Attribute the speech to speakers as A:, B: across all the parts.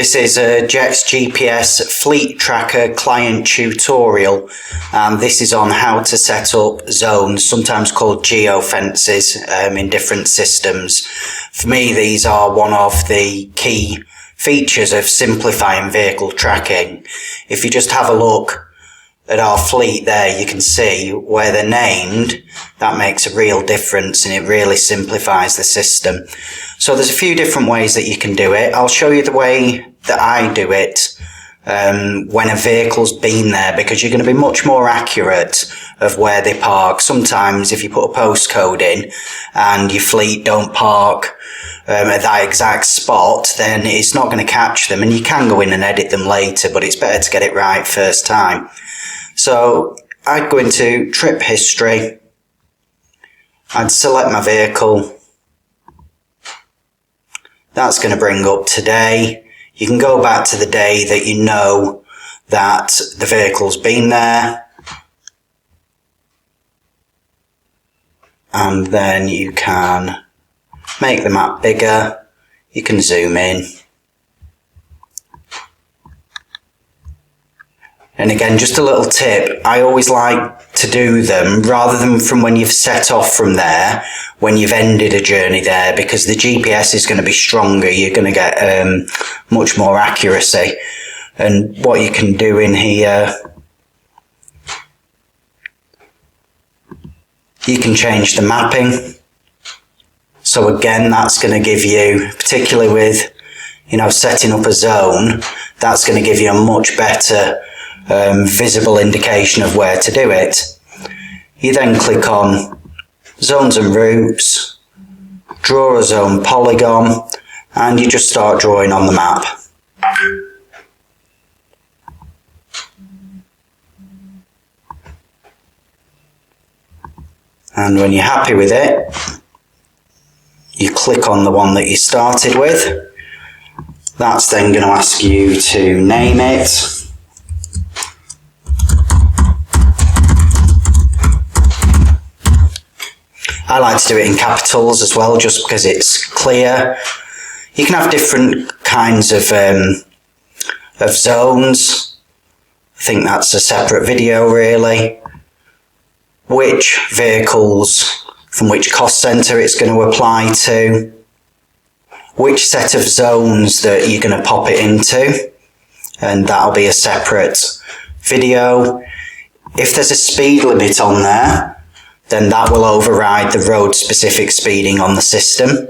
A: This is a Jet's GPS Fleet Tracker client tutorial, and this is on how to set up zones, sometimes called geofences, in different systems. For me, these are one of the key features of simplifying vehicle tracking. If you just have a look at our fleet there, you can see where they're named. That makes a real difference and it really simplifies the system. So there's a few different ways that you can do it. I'll show you the way that I do it when a vehicle's been there, because you're going to be much more accurate of where they park. Sometimes if you put a postcode in and your fleet don't park at that exact spot, then it's not going to catch them, and you can go in and edit them later, but it's better to get it right first time. So I'd go into trip history, I'd select my vehicle, that's going to bring up today. You can go back to the day that you know that the vehicle's been there, and then you can make the map bigger, you can zoom in. And again, just a little tip, I always like to do them rather than from when you've set off from there, when you've ended a journey there, because the GPS is going to be stronger, you're going to get much more accuracy. And what you can do in here, you can change the mapping. So again, that's going to give you, particularly with, setting up a zone, that's going to give you a much better visible indication of where to do it. You then click on zones and routes, draw a zone polygon, and you just start drawing on the map. And when you're happy with it, you click on the one that you started with. That's then going to ask you to name it. I like to do it in capitals as well, just because it's clear. You can have different kinds of zones. I think that's a separate video really. Which vehicles from which cost centre it's going to apply to. Which set of zones that you're going to pop it into. And that'll be a separate video. If there's a speed limit on there, then that will override the road specific speeding on the system.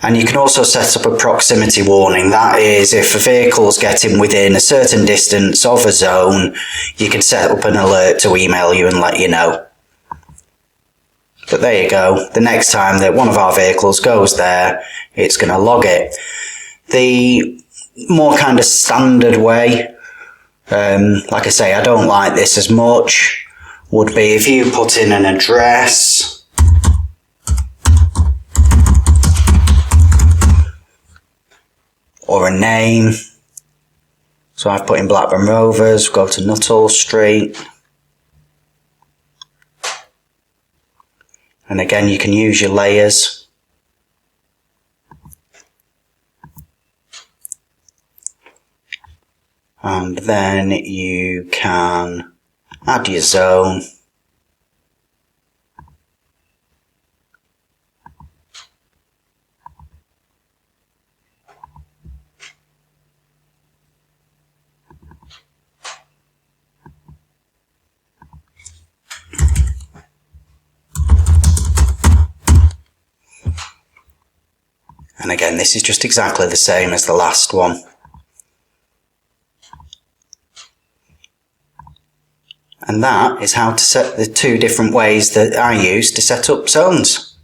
A: And you can also set up a proximity warning. That is, if a vehicle's getting within a certain distance of a zone, you can set up an alert to email you and let you know. But there you go. The next time that one of our vehicles goes there, it's going to log it. The more kind of standard way, like I say, I don't like this as much, would be if you put in an address, or a name. So I've put in Blackburn Rovers, go to Nuttall Street. And again, you can use your layers. And then you can add your zone. And again, this is just exactly the same as the last one. And that is how to set the two different ways that I use to set up zones.